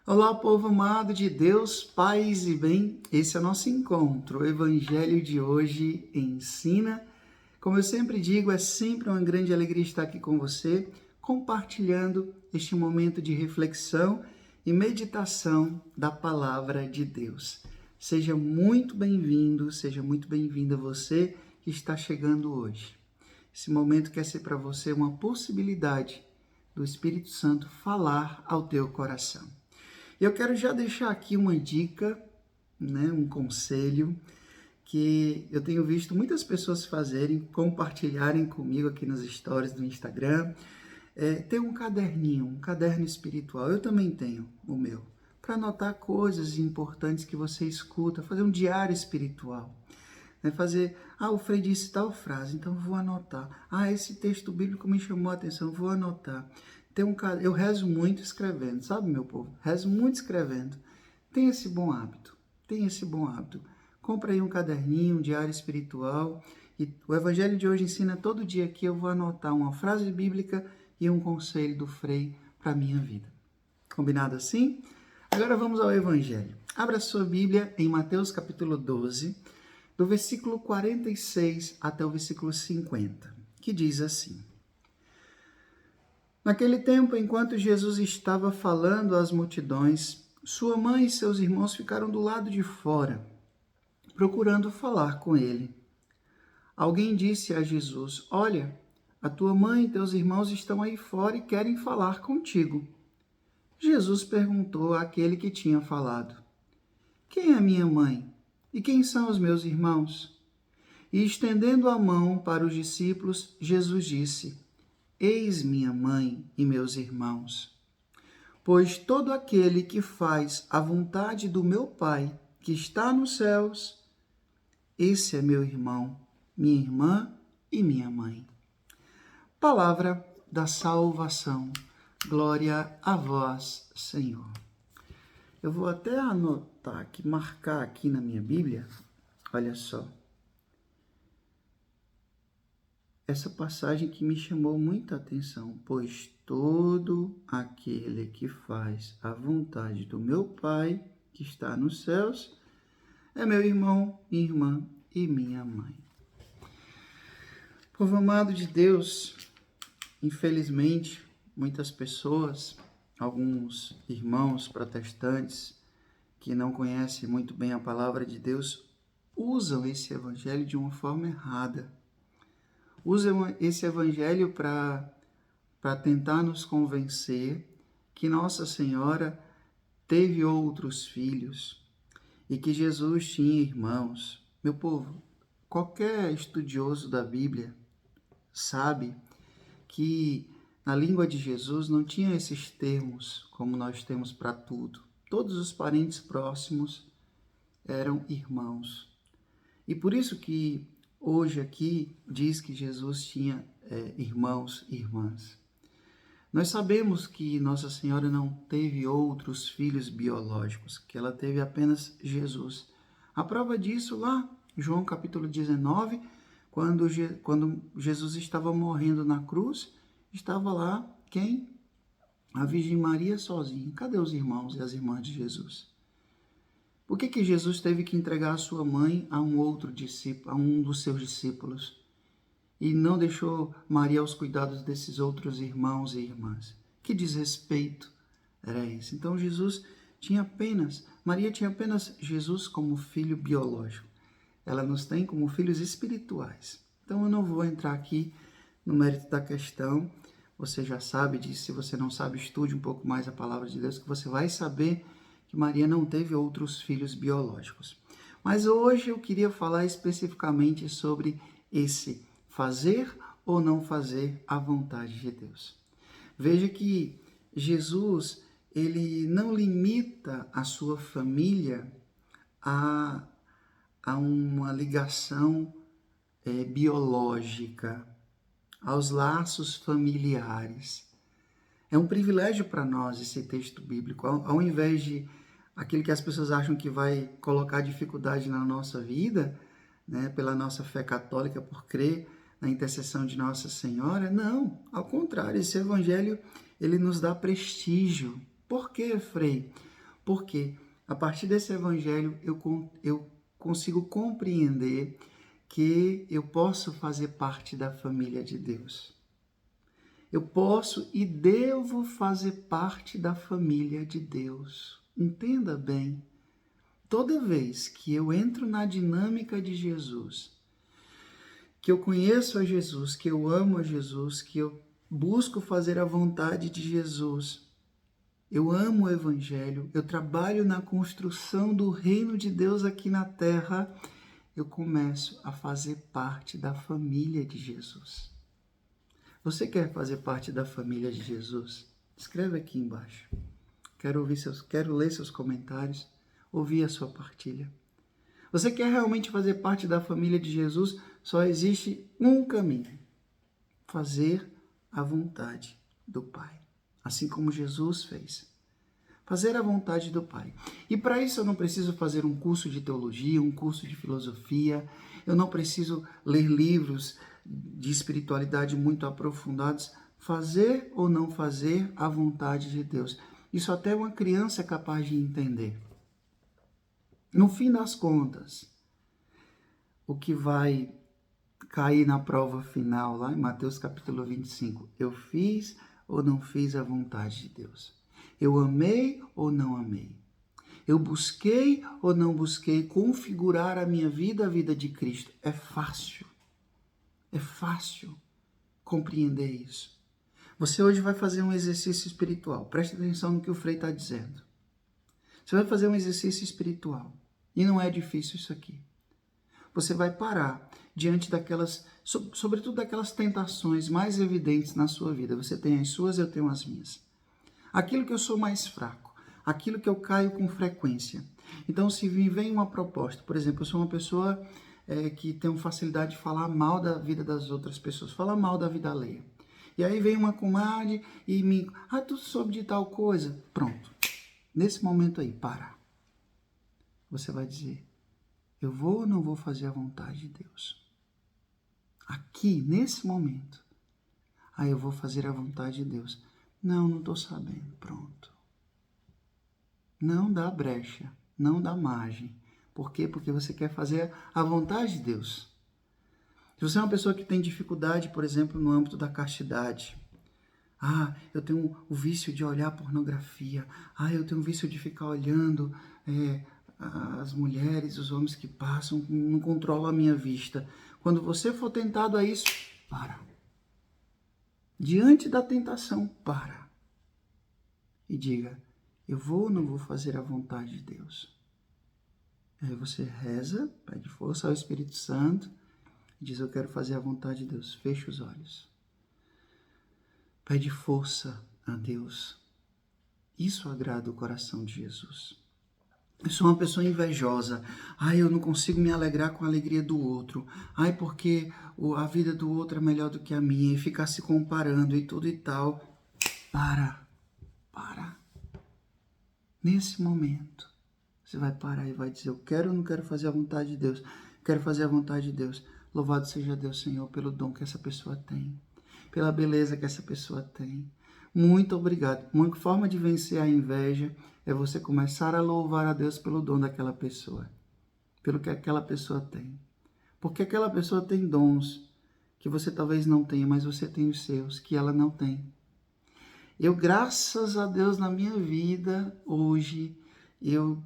Olá, povo amado de Deus, paz e bem. Esse é o nosso encontro. O Evangelho de hoje ensina. Como eu sempre digo, é sempre uma grande alegria estar aqui com você, compartilhando este momento de reflexão e meditação da palavra de Deus. Seja muito bem-vindo, seja muito bem-vinda você que está chegando hoje. Esse momento quer ser para você uma possibilidade do Espírito Santo falar ao teu coração. Eu quero já deixar aqui uma dica, um conselho que eu tenho visto muitas pessoas fazerem, compartilharem comigo aqui nas stories do Instagram. Ter um caderninho, um caderno espiritual. Eu também tenho o meu, para anotar coisas importantes que você escuta, fazer um diário espiritual. O Frei disse tal frase, então vou anotar. Esse texto bíblico me chamou a atenção, vou anotar. Eu rezo muito escrevendo, sabe, meu povo? Rezo muito escrevendo. Tem esse bom hábito, Compra aí um caderninho, um diário espiritual. E o Evangelho de hoje ensina todo dia que eu vou anotar uma frase bíblica e um conselho do Frei para a minha vida. Combinado assim? Agora vamos ao Evangelho. Abra sua Bíblia em Mateus capítulo 12, do versículo 46 até o versículo 50, que diz assim: Naquele tempo, enquanto Jesus estava falando às multidões, sua mãe e seus irmãos ficaram do lado de fora, procurando falar com ele. Alguém disse a Jesus: Olha, a tua mãe e teus irmãos estão aí fora e querem falar contigo. Jesus perguntou àquele que tinha falado: Quem é minha mãe? E quem são os meus irmãos? E estendendo a mão para os discípulos, Jesus disse: Eis minha mãe e meus irmãos. Pois todo aquele que faz a vontade do meu Pai, que está nos céus, esse é meu irmão, minha irmã e minha mãe. Palavra da salvação. Glória a vós, Senhor. Eu vou até anotar aqui, marcar aqui na minha Bíblia, olha só. Essa passagem que me chamou muita atenção, pois todo aquele que faz a vontade do meu Pai, que está nos céus, é meu irmão, minha irmã e minha mãe. Povo amado de Deus, infelizmente, muitas pessoas, alguns irmãos protestantes que não conhecem muito bem a palavra de Deus, usam esse evangelho de uma forma errada. Usam esse evangelho para tentar nos convencer que Nossa Senhora teve outros filhos e que Jesus tinha irmãos. Meu povo, qualquer estudioso da Bíblia sabe que na língua de Jesus não tinha esses termos como nós temos para tudo. Todos os parentes próximos eram irmãos. E por isso que hoje aqui diz que Jesus tinha irmãos e irmãs. Nós sabemos que Nossa Senhora não teve outros filhos biológicos, que ela teve apenas Jesus. A prova disso lá, João capítulo 19, quando Jesus estava morrendo na cruz, estava lá quem? A Virgem Maria sozinha. Cadê os irmãos e as irmãs de Jesus? Por que Jesus teve que entregar a sua mãe a um outro discípulo, a um dos seus discípulos, e não deixou Maria aos cuidados desses outros irmãos e irmãs? Que desrespeito era esse? Então Maria tinha apenas Jesus como filho biológico. Ela nos tem como filhos espirituais. Então eu não vou entrar aqui no mérito da questão. Você já sabe disso. Se você não sabe, estude um pouco mais a palavra de Deus, que você vai saber que Maria não teve outros filhos biológicos. Mas hoje eu queria falar especificamente sobre esse fazer ou não fazer a vontade de Deus. Veja que Jesus, ele não limita a sua família a uma ligação biológica, aos laços familiares. É um privilégio para nós esse texto bíblico. Ao invés de aquilo que as pessoas acham que vai colocar dificuldade na nossa vida, pela nossa fé católica, por crer na intercessão de Nossa Senhora, não, ao contrário, esse evangelho ele nos dá prestígio. Por quê, Frei? Porque a partir desse evangelho eu consigo compreender que eu posso fazer parte da família de Deus. Eu posso e devo fazer parte da família de Deus. Entenda bem, toda vez que eu entro na dinâmica de Jesus, que eu conheço a Jesus, que eu amo a Jesus, que eu busco fazer a vontade de Jesus, eu amo o Evangelho, eu trabalho na construção do reino de Deus aqui na terra, eu começo a fazer parte da família de Jesus. Você quer fazer parte da família de Jesus? Escreve aqui embaixo. Quero ler seus comentários, ouvir a sua partilha. Você quer realmente fazer parte da família de Jesus? Só existe um caminho: fazer a vontade do Pai, assim como Jesus fez. Fazer a vontade do Pai. E para isso eu não preciso fazer um curso de teologia, um curso de filosofia, eu não preciso ler livros de espiritualidade muito aprofundados. Fazer ou não fazer a vontade de Deus. Isso até uma criança é capaz de entender. No fim das contas, o que vai cair na prova final, lá em Mateus capítulo 25, eu fiz ou não fiz a vontade de Deus? Eu amei ou não amei? Eu busquei ou não busquei configurar a minha vida, a vida de Cristo? É fácil compreender isso. Você hoje vai fazer um exercício espiritual. Preste atenção no que o Frei está dizendo. Você vai fazer um exercício espiritual. E não é difícil isso aqui. Você vai parar diante daquelas, sobretudo daquelas tentações mais evidentes na sua vida. Você tem as suas, eu tenho as minhas. Aquilo que eu sou mais fraco, aquilo que eu caio com frequência. Então, se me vem uma proposta, por exemplo, eu sou uma pessoa que tem uma facilidade de falar mal da vida das outras pessoas, falar mal da vida alheia. E aí vem uma comadre e me... tu soube de tal coisa? Pronto. Nesse momento aí, para. Você vai dizer, eu vou ou não vou fazer a vontade de Deus? Aqui, nesse momento. Eu vou fazer a vontade de Deus. Não estou sabendo. Pronto. Não dá brecha, não dá margem. Por quê? Porque você quer fazer a vontade de Deus. Se você é uma pessoa que tem dificuldade, por exemplo, no âmbito da castidade. Eu tenho o vício de olhar pornografia. Eu tenho o vício de ficar olhando as mulheres, os homens que passam, não controlo a minha vista. Quando você for tentado a isso, para. Diante da tentação, para. E diga, eu vou ou não vou fazer a vontade de Deus? Aí você reza, pede força ao Espírito Santo, e diz, eu quero fazer a vontade de Deus. Fecha os olhos. Pede força a Deus. Isso agrada o coração de Jesus. Eu sou uma pessoa invejosa. Eu não consigo me alegrar com a alegria do outro. Porque a vida do outro é melhor do que a minha. E ficar se comparando e tudo e tal. Para. Nesse momento, você vai parar e vai dizer, eu quero ou não quero fazer a vontade de Deus? Quero fazer a vontade de Deus. Louvado seja Deus, Senhor, pelo dom que essa pessoa tem. Pela beleza que essa pessoa tem. Muito obrigado. Uma forma de vencer a inveja é você começar a louvar a Deus pelo dom daquela pessoa. Pelo que aquela pessoa tem. Porque aquela pessoa tem dons que você talvez não tenha, mas você tem os seus, que ela não tem. Eu, graças a Deus, na minha vida, hoje, eu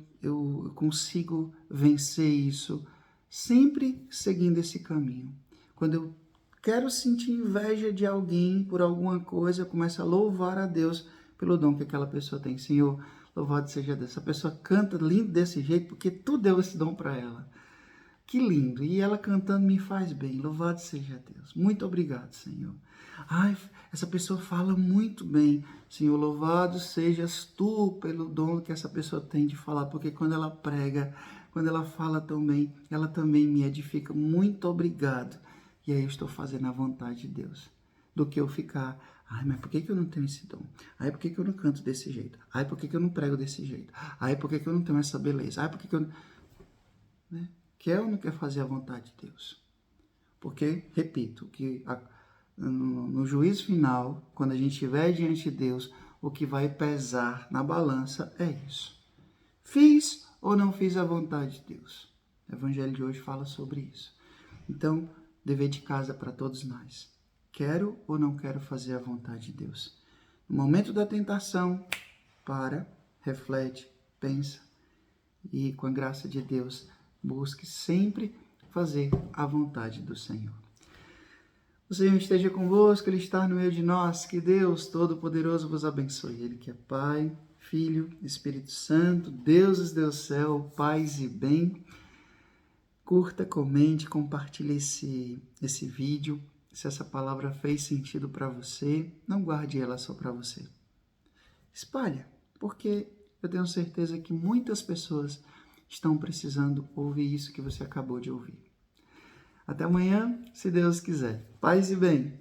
consigo vencer isso, sempre seguindo esse caminho. Quando eu quero sentir inveja de alguém por alguma coisa, eu começo a louvar a Deus pelo dom que aquela pessoa tem. Senhor, louvado seja Deus. Essa pessoa canta lindo desse jeito porque tu deu esse dom para ela. Que lindo. E ela cantando me faz bem. Louvado seja Deus. Muito obrigado, Senhor. Essa pessoa fala muito bem. Senhor, louvado sejas tu pelo dom que essa pessoa tem de falar. Porque quando ela prega, quando ela fala tão bem, ela também me edifica. Muito obrigado. E aí eu estou fazendo a vontade de Deus. Do que eu ficar, mas por que eu não tenho esse dom? Por que eu não canto desse jeito? Por que eu não prego desse jeito? Por que eu não tenho essa beleza? Por que eu não... Né? Quer ou não quer fazer a vontade de Deus? Porque, repito, que no juízo final, quando a gente estiver diante de Deus, o que vai pesar na balança é isso. Fiz ou não fiz a vontade de Deus? O Evangelho de hoje fala sobre isso. Então, dever de casa para todos nós. Quero ou não quero fazer a vontade de Deus? No momento da tentação, para, reflete, pensa e, com a graça de Deus, busque sempre fazer a vontade do Senhor. O Senhor esteja convosco, Ele está no meio de nós. Que Deus Todo-Poderoso vos abençoe. Ele que é Pai, Filho, Espírito Santo, Deus do céu, paz e bem. Curta, comente, compartilhe esse vídeo. Se essa palavra fez sentido para você, não guarde ela só para você. Espalha, porque eu tenho certeza que muitas pessoas estão precisando ouvir isso que você acabou de ouvir. Até amanhã, se Deus quiser. Paz e bem.